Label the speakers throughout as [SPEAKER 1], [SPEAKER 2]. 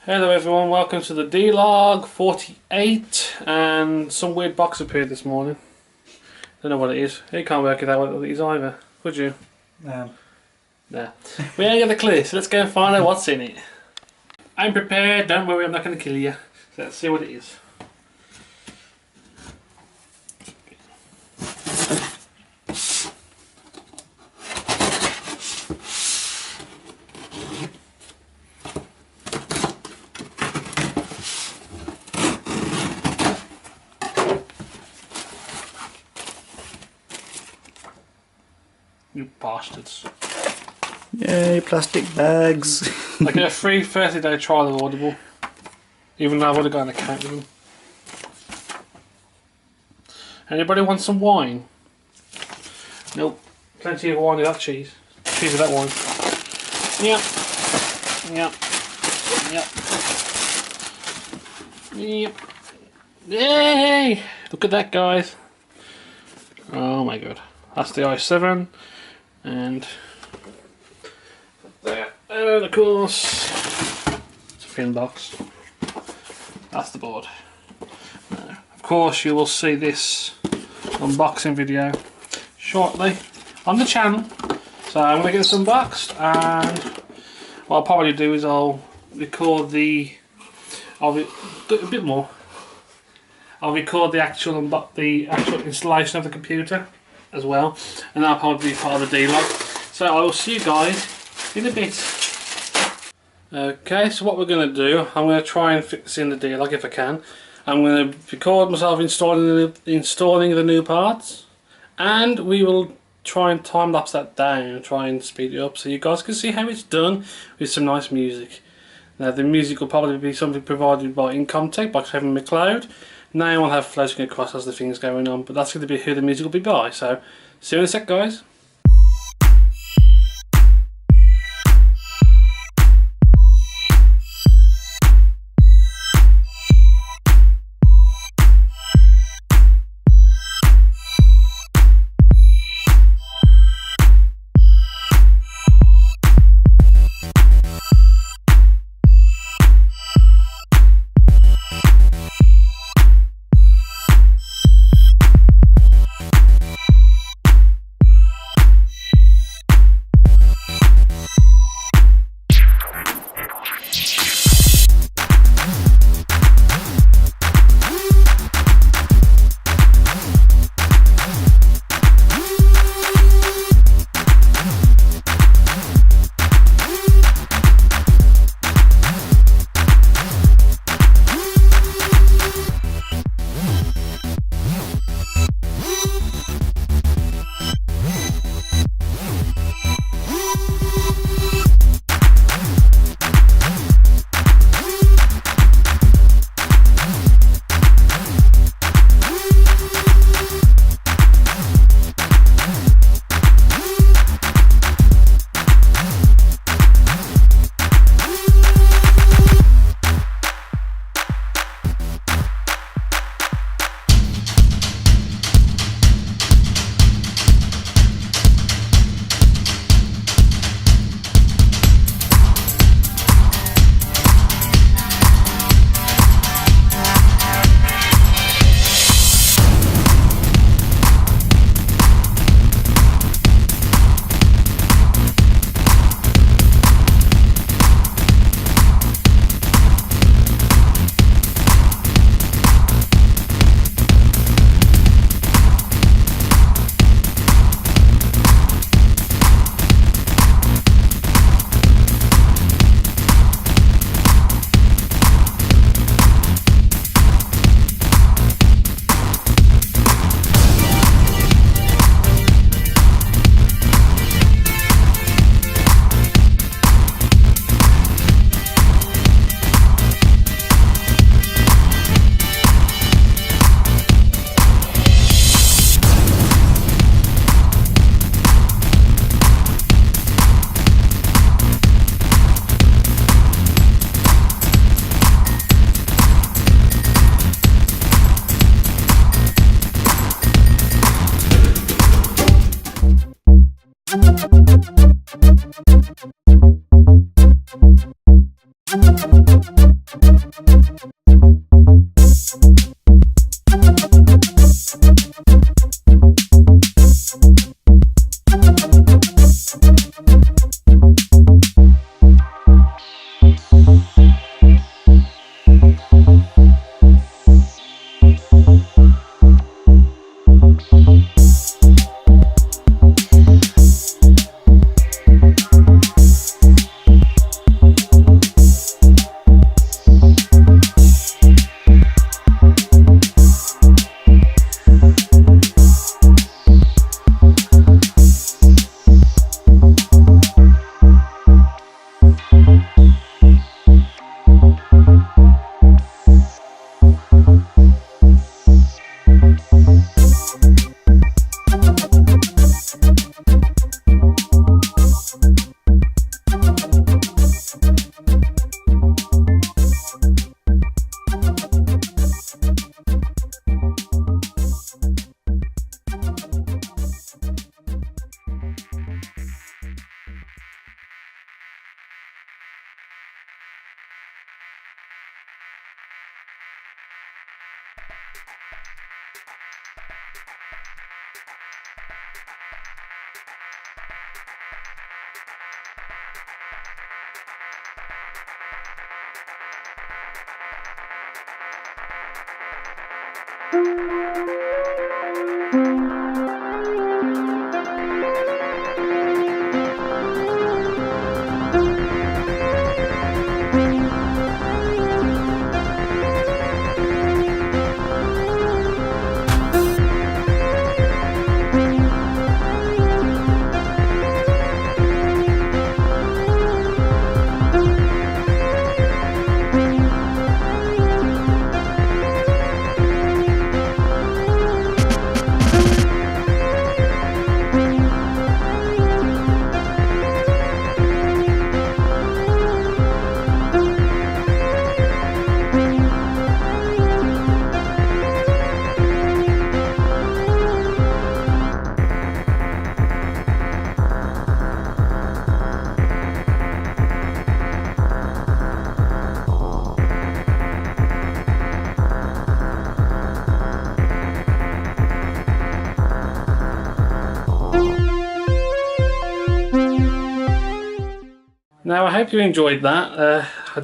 [SPEAKER 1] Hello everyone, welcome to the D-Log 48, and some weird box appeared this morning. Don't know what it is. You can't work it out what it is either, could you?
[SPEAKER 2] No.
[SPEAKER 1] Nah. We ain't got a clue, so let's go and find out what's in it. I'm prepared, don't worry, I'm not going to kill you. So let's see what it is. You bastards.
[SPEAKER 2] Yay, plastic bags.
[SPEAKER 1] I get a free 30-day trial of Audible, even though I would have got an account with them. Anybody want some wine? Nope. Plenty of wine with that cheese. Cheese with that wine. Yep. Yep. Yay! Look at that, guys. Oh my god. That's the i7. And there. And of course, it's a thin box. That's the board. Now, of course, you will see this unboxing video shortly on the channel. So I'm going to get this unboxed, and what I'll probably do is I'll record the. I'll do a bit more. I'll record the actual installation of the computer as well, and that'll probably be part of the D-Log. So I will see you guys in a bit. Okay, so what we're going to do, I'm going to try and fit this in the D-Log if I can. I'm going to record myself installing the new parts, and we will try and time-lapse that down and try and speed it up so you guys can see how it's done with some nice music. Now the music will probably be something provided by Incompetech, by Kevin Macleod. Now I'll have floating across as the things going on, but that's going to be who the music will be by. So, see you in a sec, guys. Now I hope you enjoyed that. I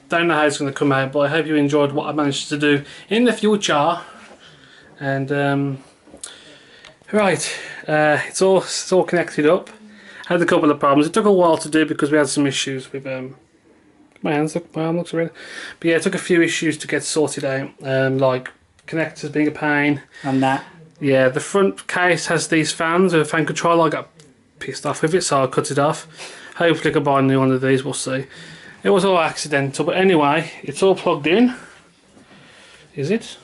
[SPEAKER 1] don't know how it's going to come out, but I hope you enjoyed what I managed to do in the future. And right, it's all connected up. Had a couple of problems. It took a while to do because we had some issues with my arm looks red. But yeah, it took a few issues to get sorted out. Like connectors being a pain.
[SPEAKER 2] And that.
[SPEAKER 1] Yeah, the front case has these fans with a fan controller. I got pissed off with it, so I cut it off. Hopefully I can buy a new one of these, we'll see. It was all accidental, but anyway, it's all plugged in. Is it?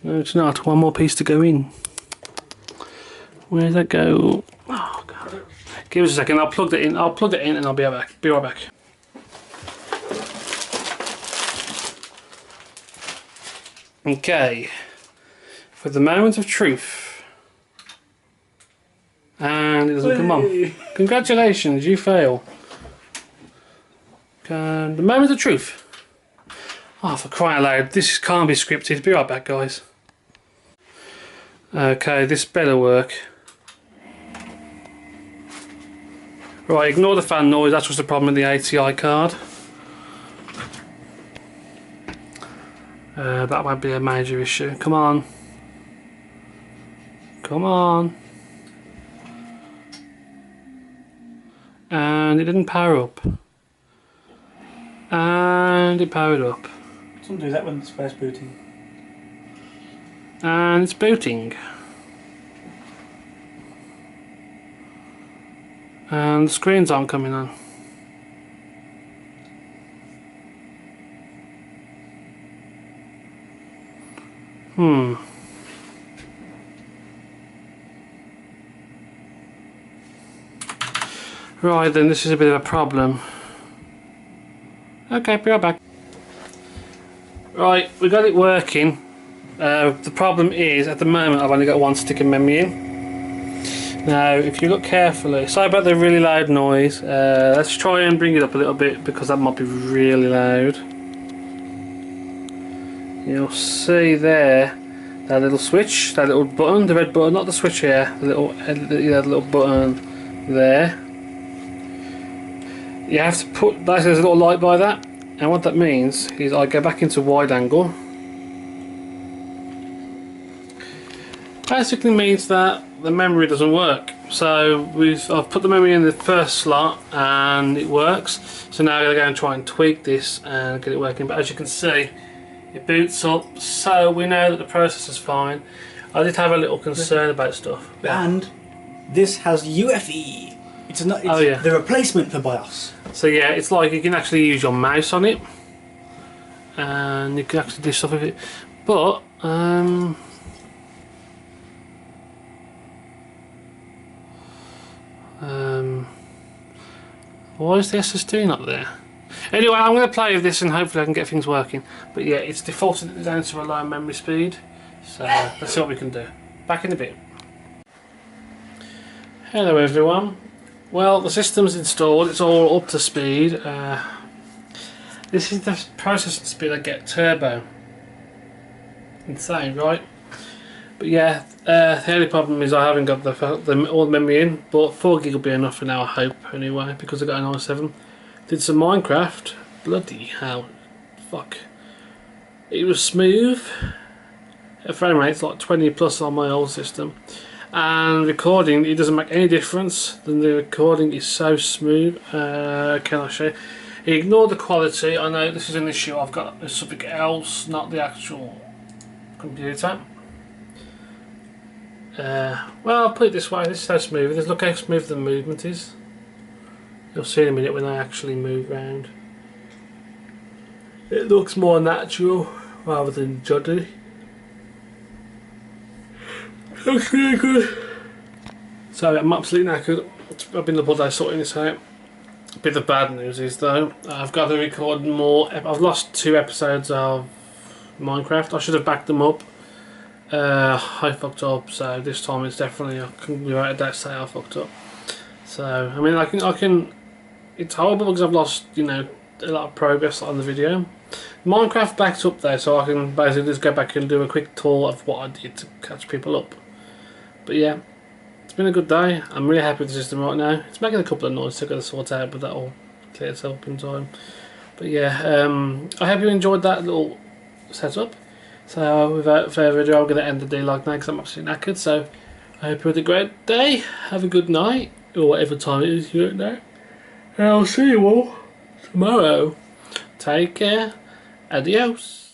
[SPEAKER 1] No, it's not. One more piece to go in. Where's that go? Oh god. Give us a second, I'll plug it in. I'll plug it in and I'll be right back. Be right back. Okay. For the moment of truth. And it doesn't come on. Congratulations, you fail. The moment of truth. Oh, for crying out loud, this can't be scripted. Be right back, guys. Okay, this better work. Right, ignore the fan noise, that's just the problem with the ATI card. That might be a major issue. Come on. Come on. And it didn't power up. And it powered up.
[SPEAKER 2] Something to do that when it's first booting.
[SPEAKER 1] And it's booting. And the screens aren't coming on. Right then, this is a bit of a problem. Okay, be right back. Right, we got it working. The problem is, at the moment, I've only got one stick of memory in. Now, if you look carefully, sorry about the really loud noise. Let's try and bring it up a little bit because that might be really loud. You'll see there that little switch, that little button, the red button, not the switch here, the little button there. You have to put, there's a little light by that, and what that means is I go back into wide angle. Basically means that the memory doesn't work. So I've put the memory in the first slot and it works. So now I'm going to go and try and tweak this and get it working. But as you can see, it boots up, so we know that the processor's fine. I did have a little concern about stuff.
[SPEAKER 2] And this has UFE. It's the replacement for BIOS.
[SPEAKER 1] So yeah, it's like you can actually use your mouse on it, and you can actually do stuff with it. But why is the SSD not there? Anyway, I'm going to play with this and hopefully I can get things working. But yeah, it's defaulted down to a low memory speed. So let's see what we can do. Back in a bit. Hello everyone. Well, the system's installed, it's all up to speed. This is the processing speed I get turbo. Insane, right? But yeah, the only problem is I haven't got all the memory in, but 4 gig will be enough for now, I hope, anyway, because I got an i7. Did some Minecraft, bloody hell, fuck. It was smooth. Frame rate's like 20 plus on my old system. And recording, it doesn't make any difference. The recording is so smooth. Can I show you? Ignore the quality. I know this is an issue. I've got something else, not the actual computer. Well, I'll put it this way. This is how smooth it is. Look how smooth the movement is. You'll see in a minute when I actually move around. It looks more natural rather than juddy. Looks really good. So I'm absolutely knackered. I've been up all day sorting this out. A bit of bad news is though, I've got to record more. I've lost 2 episodes of Minecraft. I should have backed them up. I fucked up, so this time it's definitely, I can without a doubt say I fucked up. So I mean, I can. It's horrible because I've lost, you know, a lot of progress on the video. Minecraft backed up there, so I can basically just go back and do a quick tour of what I did to catch people up. But yeah, it's been a good day. I'm really happy with the system right now. It's making a couple of noises I've got to sort out, but that'll clear itself up in time. But yeah, I hope you enjoyed that little setup. So without further ado, I'm going to end the day like now because I'm absolutely knackered. So I hope you had a great day. Have a good night, or whatever time it is you're at now. And I'll see you all tomorrow. Take care. Adios.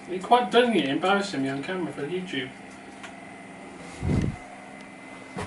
[SPEAKER 1] You're quite done, you're embarrassing me on camera for YouTube.